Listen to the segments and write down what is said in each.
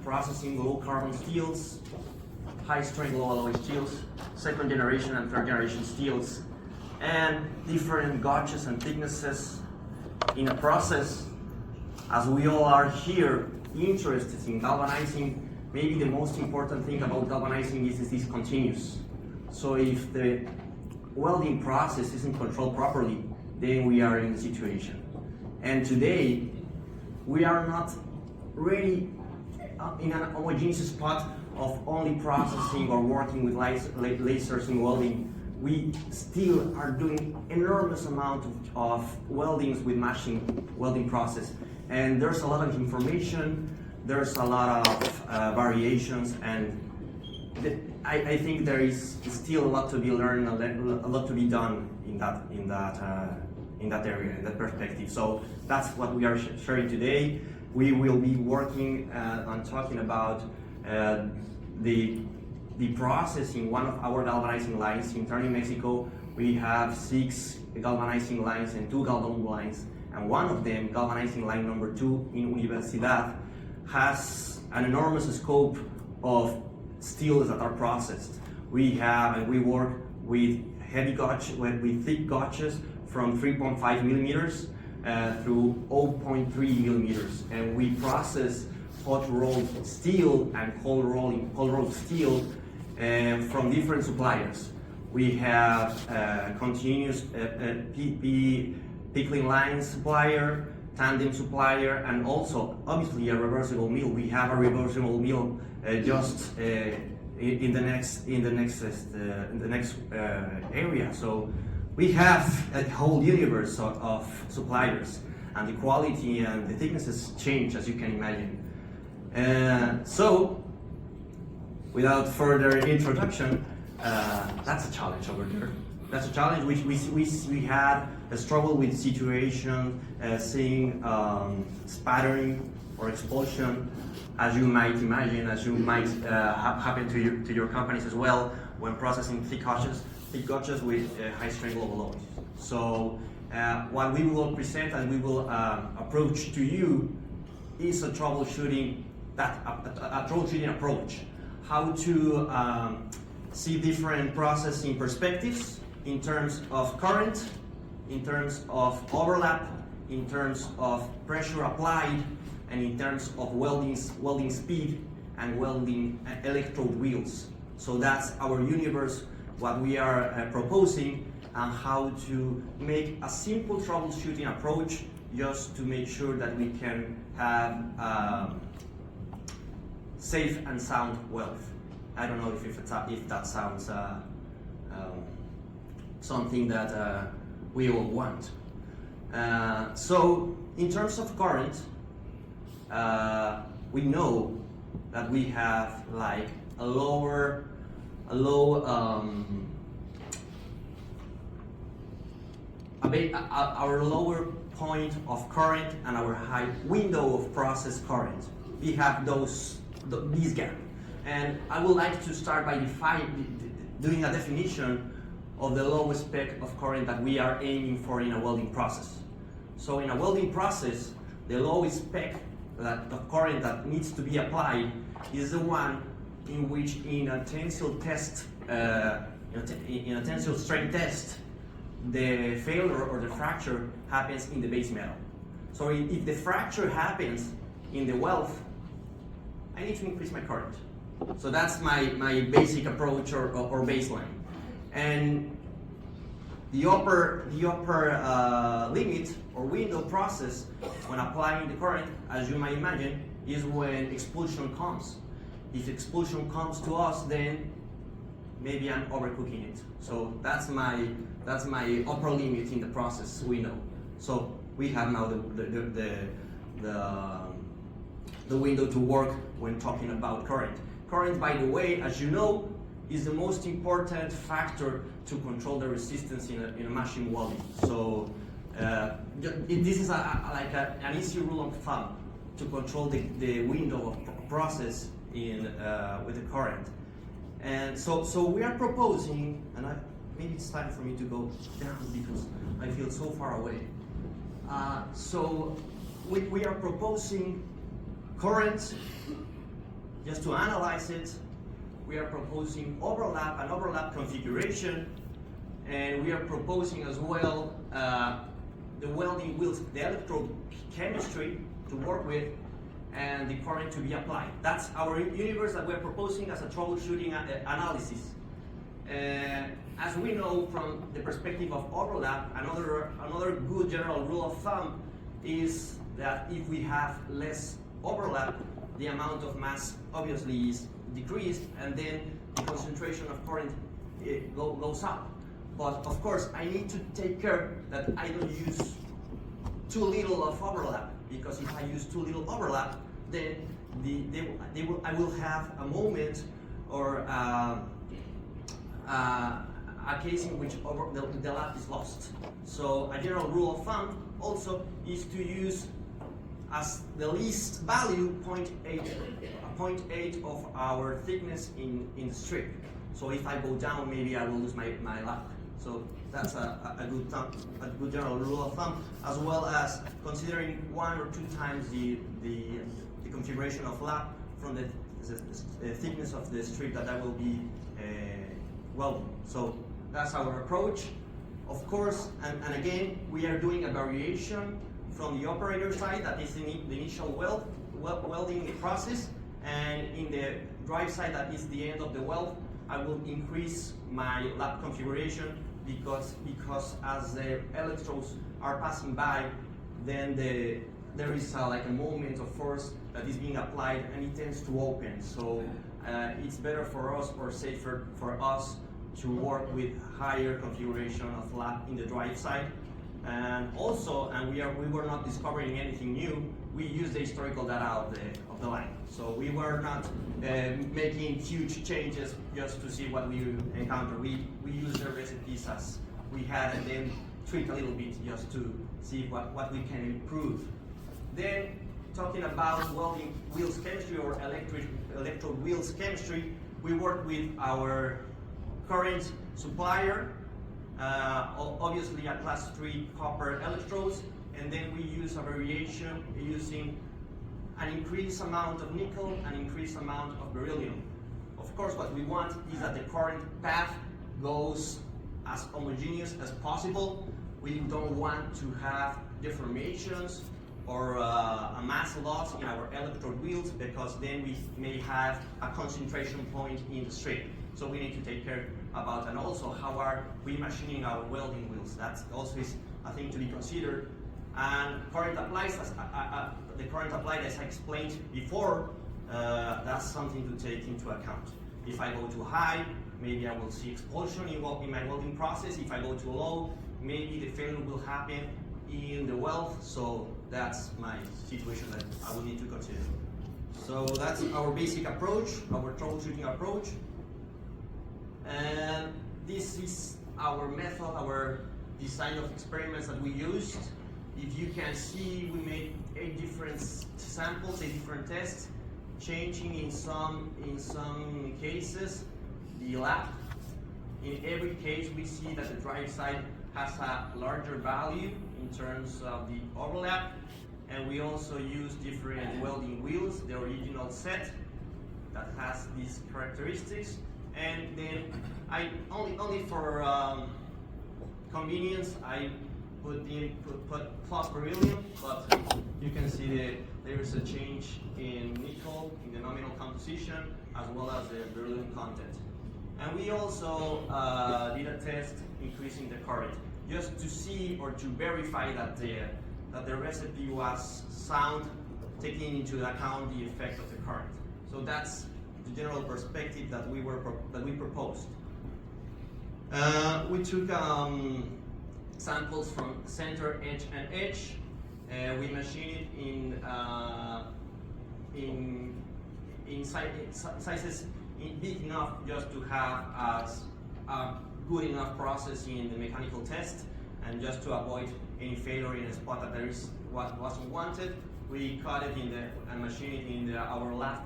processing low carbon steels, high strength low alloy steels, second generation and third generation steels, and different gauges and thicknesses in a process. As we all are here interested in galvanizing, maybe the most important thing about galvanizing is this continuous. So if the welding process isn't controlled properly, then we are in a situation. And today, we are not really in an homogeneous spot of only processing or working with lasers in welding. We still are doing enormous amount of weldings with machine welding process. And there's a lot of information, there's a lot of variations, and I think there is still a lot to be learned, a lot to be done in that area, in that perspective. So that's what we are sharing today. We will be working on talking about the process in one of our galvanizing lines in Ternium, Mexico. We have 6 galvanizing lines and 2 galvan lines, and one of them, galvanizing line number 2 in Universidad, has an enormous scope of steels that are processed. We work with heavy gauge, with thick gauges from 3.5 millimeters through 0.3 millimeters, and we process hot rolled steel and cold rolled steel from different suppliers. We have continuous pickling line supplier, tandem supplier, and also obviously a reversible mill. We have a reversible mill just in the next area. So we have a whole universe of suppliers, and the quality and the thicknesses change, as you can imagine. So, without further introduction, that's a challenge over there. That's a challenge which we had a struggle with situation, seeing spattering or explosion, as you might imagine, as you might happen to your companies as well when processing thick gauges with high strength low alloys. So what we will present and we will approach to you is a troubleshooting approach. How to see different processing perspectives in terms of current, in terms of overlap, in terms of pressure applied, and in terms of welding speed and welding electrode wheels. So that's our universe, what we are proposing, and how to make a simple troubleshooting approach just to make sure that we can have safe and sound weld. I don't know if that sounds something that we all want. So in terms of current, we know that we have like our lower point of current and our high window of process current. We have these gaps. And I would like to start by doing a definition of the lowest spec of current that we are aiming for in a welding process. So in a welding process, the lowest spec of current that needs to be applied is the one in which in a tensile test, in a tensile strength test, the failure or the fracture happens in the base metal. So if the fracture happens in the weld, I need to increase my current. So that's my basic approach or baseline. And the upper limit or window process when applying the current, as you might imagine, is when expulsion comes. If expulsion comes to us, then maybe I'm overcooking it. So that's my upper limit in the process window. So we have now the window to work when talking about current. Current, by the way, as you know, is the most important factor to control the resistance in a machine welding. So this is like an easy rule of thumb to control the window of process with the current. And so we are proposing, and maybe it's time for me to go down because I feel so far away. So we are proposing current just to analyze it, we are proposing an overlap configuration, and we are proposing as well the welding wheels, the electrode chemistry to work with, and the current to be applied. That's our universe that we're proposing as a troubleshooting analysis. As we know from the perspective of overlap, another good general rule of thumb is that if we have less overlap, the amount of mass obviously is decreased, and then the concentration of current goes up. But of course, I need to take care that I don't use too little of overlap, because if I use too little overlap, then I will have a moment or a case in which the lap is lost. So a general rule of thumb also is to use as the least value 0.8 of our thickness in the strip. So if I go down, maybe I will lose my lap. So that's a good general rule of thumb, as well as considering 1 or 2 times the configuration of lap from the thickness of the strip that I will be welding. So that's our approach. Of course, and again, we are doing a variation from the operator side, that is the initial welding process, and in the drive side, that is the end of the weld, I will increase my lap configuration because as the electrodes are passing by, then there is like a moment of force that is being applied, and it tends to open. So it's better for us, or safer for us, to work with higher configuration of lap in the drive side. And also, we were not discovering anything new. We used the historical data of the line. So we were not making huge changes just to see what we encounter. We used the recipes as we had, and then tweak a little bit just to see what we can improve. Then, talking about welding wheels chemistry or electrode wheels chemistry, we work with our current supplier, obviously a class 3 copper electrodes, and then we use a variation using an increased amount of nickel, an increased amount of beryllium. Of course, what we want is that the current path goes as homogeneous as possible. We don't want to have deformations or a mass loss in our electrode wheels, because then we may have a concentration point in the strip. So we need to take care about, and also how are we machining our welding wheels. That also is a thing to be considered. And current applies, the current applied, as I explained before, that's something to take into account. If I go too high, maybe I will see explosion in my welding process. If I go too low, maybe the failure will happen in the weld. So that's my situation that I will need to consider. So that's our basic approach, our troubleshooting approach. And this is our method, our design of experiments that we used. If you can see, we made 8 different samples, 8 different tests, changing in some cases the lap. In every case, we see that the drive side has a larger value in terms of the overlap, and we also use different welding wheels, the original set that has these characteristics. And then I only for convenience, I put plus beryllium, but you can see there is a change in nickel in the nominal composition as well as the beryllium content. And we also did a test increasing the current, just to see or to verify that the recipe was sound, taking into account the effect of the current. So that's the general perspective that we proposed. We took samples from center, edge, and edge. We machined it in sizes big enough just to have a good enough process in the mechanical test, and just to avoid any failure in a spot that there is what wasn't wanted. We cut it and machined it in our lab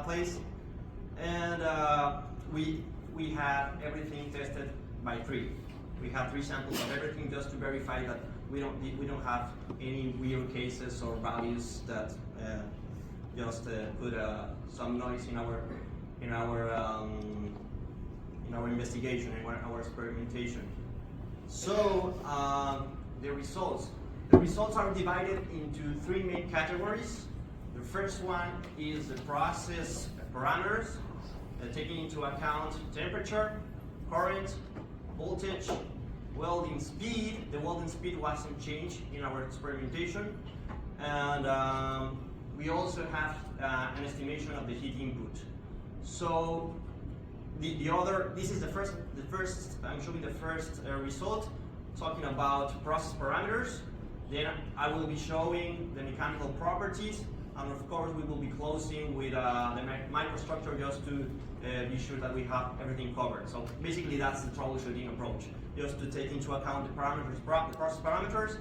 place, and we had everything tested by 3. We have 3 samples of everything just to verify that we don't have any weird cases or values that just put some noise in our investigation and our experimentation. So the results. The results are divided into three main categories. The first one is the process parameters, taking into account temperature, current, voltage, welding speed. The welding speed wasn't changed in our experimentation, and we also have an estimation of the heat input. So this is the first. I'm showing the first result, talking about process parameters. Then I will be showing the mechanical properties, and of course we will be closing with the microstructure, just to be sure that we have everything covered. So basically that's the troubleshooting approach, just to take into account the parameters, the process parameters,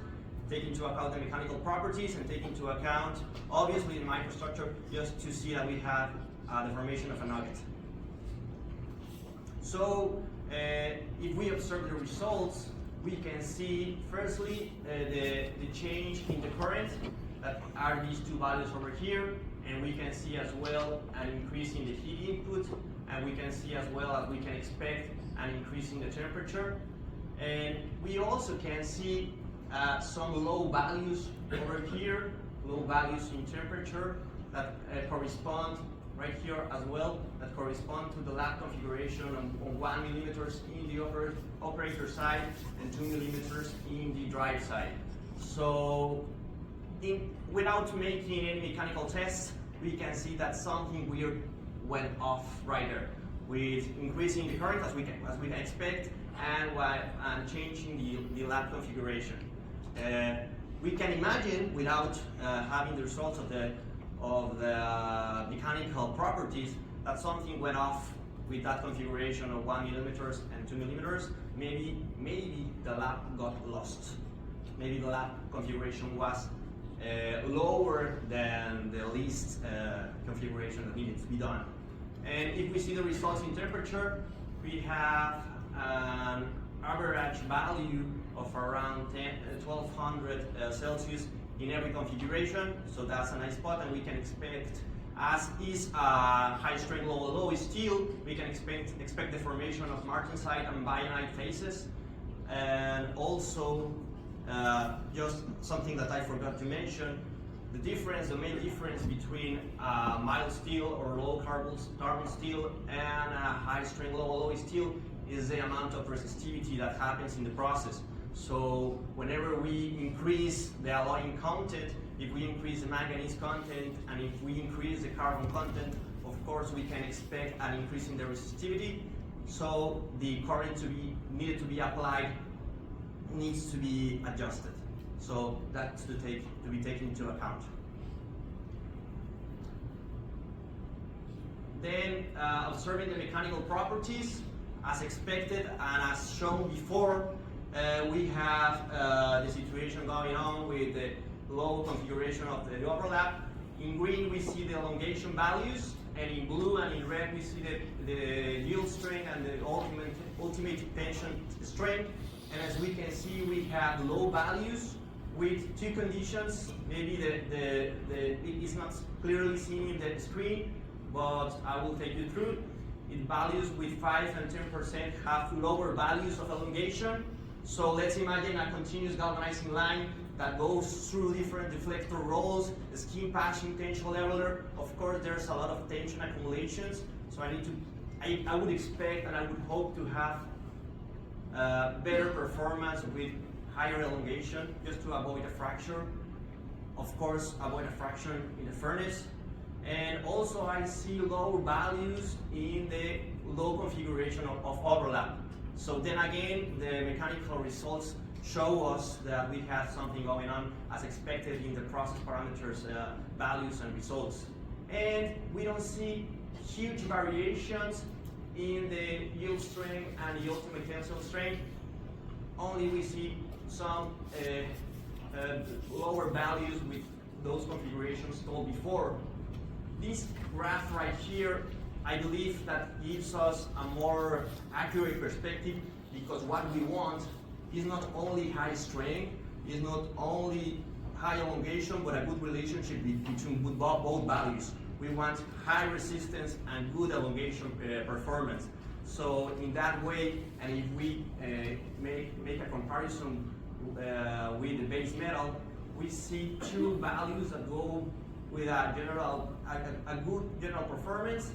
take into account the mechanical properties, and take into account obviously the microstructure, just to see that we have the formation of a nugget. So if we observe the results, we can see firstly the change in the current, that are these two values over here, and we can see as well an increase in the heat input, and we can see as well as we can expect an increase in the temperature. And we also can see some low values over here, low values in temperature that correspond right here as well, that correspond to the lab configuration on 1 millimeters in the operator side and 2 millimeters in the drive side. So without making any mechanical tests, we can see that something weird went off right there, with increasing the current as we can expect, and changing the lab configuration. We can imagine, without having the results of the mechanical properties, that something went off with that configuration of 1 millimeters and 2 millimeters. Maybe the lab got lost. Maybe the lab configuration was lower than the least configuration that needed to be done. And if we see the results in temperature, we have an average value of around 1200 Celsius in every configuration, so that's a nice spot, and we can expect, as is high strength low alloy steel, we can expect the formation of martensite and bainite phases. And also, just something that I forgot to mention, the main difference between mild steel or low carbon steel and high strength low alloy steel is the amount of resistivity that happens in the process. So whenever we increase the alloying content, if we increase the manganese content, and if we increase the carbon content, of course we can expect an increase in the resistivity. So the current needed to be applied needs to be adjusted. So that's to be taken into account. Then observing the mechanical properties, as expected and as shown before, we have the situation going on with the low configuration of the overlap. In green we see the elongation values, and in blue and in red we see the yield strength and the ultimate tension strength. And as we can see, we have low values with two conditions. Maybe it is not clearly seen in the screen, but I will take you through. It values with 5 and 10% have lower values of elongation. So let's imagine a continuous galvanizing line that goes through different deflector rolls, a skin patching tension leveler. Of course, there's a lot of tension accumulations. So I would expect and I would hope to have better performance with higher elongation, just to avoid a fracture. Of course, avoid a fracture in the furnace. And also I see low values in the low configuration of overlap. So then again, the mechanical results show us that we have something going on as expected in the process parameters values and results. And we don't see huge variations in the yield strength and the ultimate tensile strength. Only we see some lower values with those configurations told before. This graph right here, I believe that gives us a more accurate perspective, because what we want is not only high strength, is not only high elongation, but a good relationship between both values. We want high resistance and good elongation performance. So in that way, and if we make a comparison with the base metal, we see two values that go with a good general performance.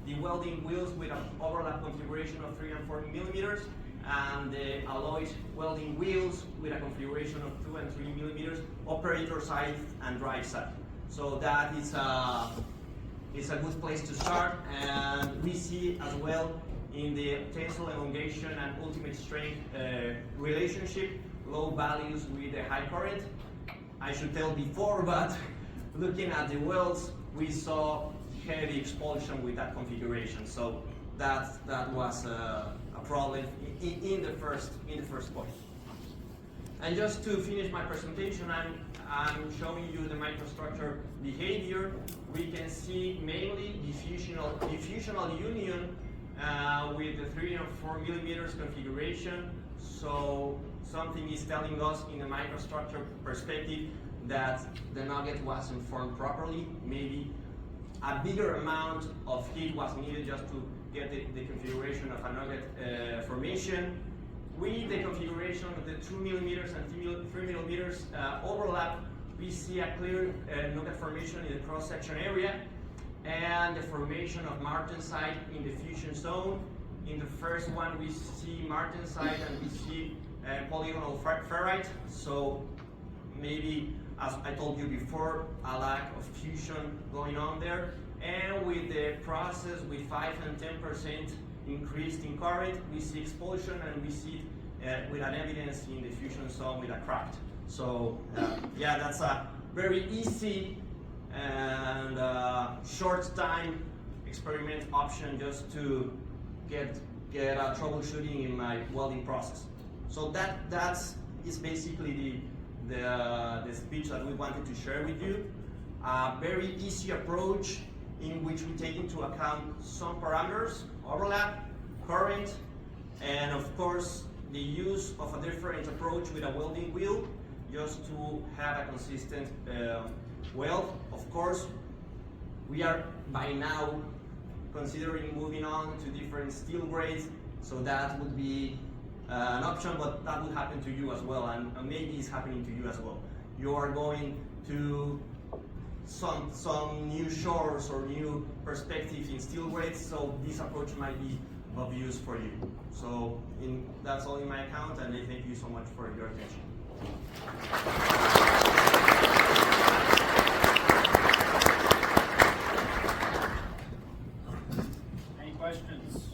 The welding wheels with an overlap configuration of 3 and 4 millimeters, and the alloys welding wheels with a configuration of 2 and 3 millimeters, operator side and drive side. So that is a good place to start, and we see as well in the tensile elongation and ultimate strength relationship, low values with the high current. I should tell before, but looking at the welds, we saw heavy expulsion with that configuration. So that was a problem in the first point. And just to finish my presentation, I'm showing you the microstructure behavior. We can see mainly diffusional union with the 3 and 4 millimeters configuration. So something is telling us in the microstructure perspective that the nugget wasn't formed properly. Maybe a bigger amount of heat was needed just to get the configuration of a nugget formation. With the configuration of the 2 millimeters and 3 millimeters overlap, we see a clear nugget formation in the cross-section area and the formation of martensite in the fusion zone. In the first one, we see martensite and we see polygonal ferrite. So maybe, as I told you before, a lack of fusion going on there. And with the process with 5 and 10% increase in current, we see expulsion, and we see with an evidence in the fusion zone with a crack. So yeah, that's a very easy and short time experiment option just to get troubleshooting in my welding process. So that's basically the speech that we wanted to share with you. A very easy approach in which we take into account some parameters, overlap, current, and of course the use of a different approach with a welding wheel just to have a consistent weld. Of course, we are by now considering moving on to different steel grades, so that would be an option, but that would happen to you as well, and maybe it's happening to you as well. You are going to some new shores or new perspectives in steel grades, so this approach might be of use for you. So that's all in my account, and I thank you so much for your attention. Any questions?